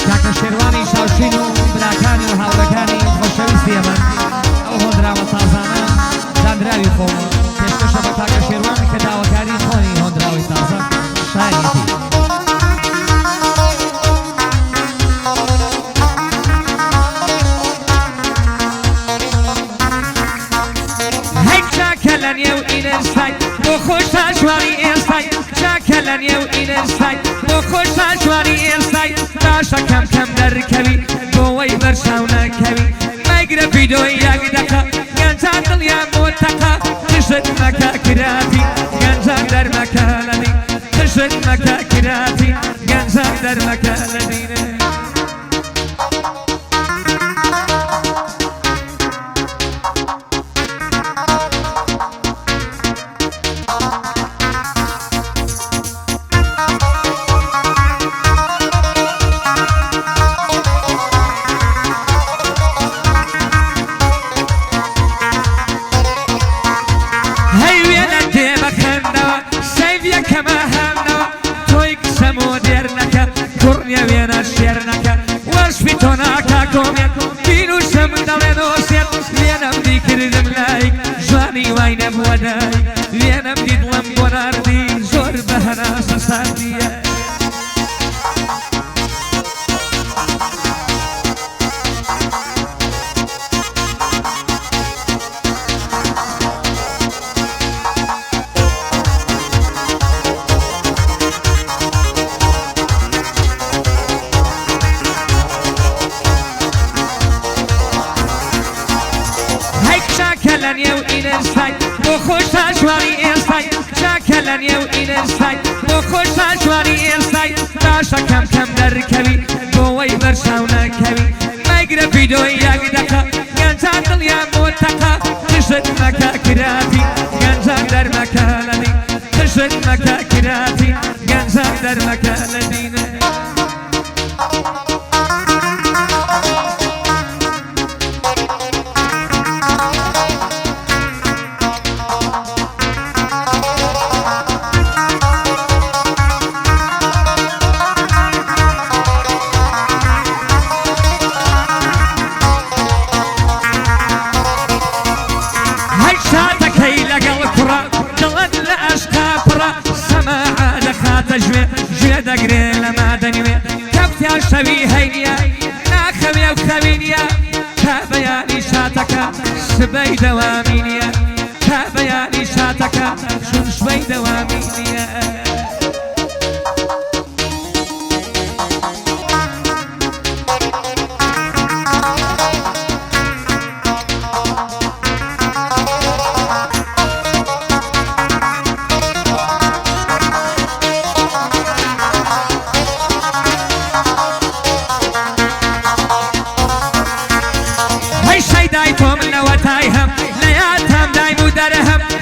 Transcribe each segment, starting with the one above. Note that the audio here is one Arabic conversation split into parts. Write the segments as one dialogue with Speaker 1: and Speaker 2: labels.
Speaker 1: کاکە شێروانی شاوشین و براکانی و هاوڕەکانی خۆشەویستی ئەمە ئەو هۆندراوە تازانە دانراوی خۆم پێشکەشە بە کاکە شێروان کە داواکاری خۆنی هۆندراوی تازە شایەتی
Speaker 2: چاکەلەنیە و ئینەستای بۆ خۆش تاژوانی ئێستای چاکەلەنیە و ئینەستای بۆ خۆش تاژوانی ئێستای باشە کەم کەم دەرکەوی بۆەوەی بەرشاو نەکەوی مەگرە ڤیدۆی یەک دەقە گەنجان دڵیان بۆ تەقە قژت مەکە کراتی گەنجان دەرمەکە لەنی قژت مەکە کراتی گەنجان دەرمەکە لەنینە لێنەم دیدڵم بۆ ناردی زۆر بە هەناسە ساردیە چاکەلەنیە و ئینەستای بۆ خۆش تاژوانی ئێستای چاکەلەنیە و ئینەستای بۆ خۆش تاژوانی ئێستای باشە کەم کەم دەرکەوی بۆەوەی بەرشاو نەکەوی مەگرە ڤیدۆی یەک دەقە گەنجان دڵیان بۆ تەقە قژت مەکە کراتی گەنجان دەرمەکە لەنی قژت مەکە کراتی گەنجان دەرمەکە لەنینە گوێ دەگرێ لە مادەنیوێ کەوتیان شەوی هەینیە ناخەوێ و خەوی نییە کە بەیانی شاتەکە سبەی دەوامی نییە کە بەیانی شاتەکە چون شوەی دەوامی نییە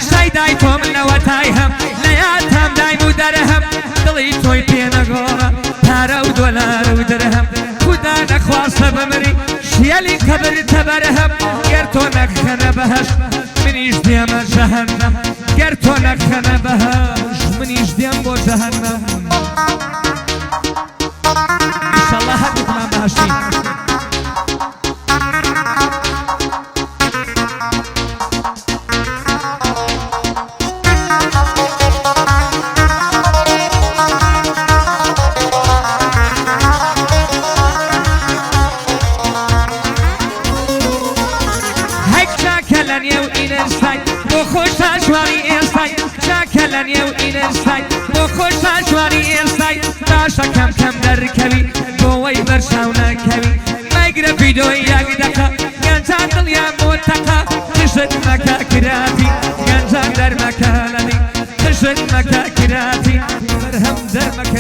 Speaker 2: شەیدای تۆ منەوە تایهەم لە یادتام دایم و دەرەهەم دڵی تۆی پێ نەگۆڕە پارە و دۆلار و درەهەم خودا نەخواستە بمری شیەلی قەبرتە بەرەهەم گەر تۆ نەخەنە بەهەشت منیش دێمە جەهەنەم گەر تۆ نەخەنە بەهەشت منیش دێم بۆ جەهەنەم ئینشەڵڵا هەردووکمان بەهەشتین چاکەلەنیە و ئینەستای بۆ خۆش تاژوانی ئێستای چاکەلەنیە و ئینەستای بۆ خۆش تاژوانی ئێستای باشە کەم کەم دەرکەوی بۆەوەی بەرشاو نەکەوی مەگرە ڤیدۆی یەک دەقە گەنجان دڵیان بۆ تەقە قژت مەکە کراتی گەنجان دەرمەکە لەنی قژت مەکە کراتی بەرهەم دەرمەکە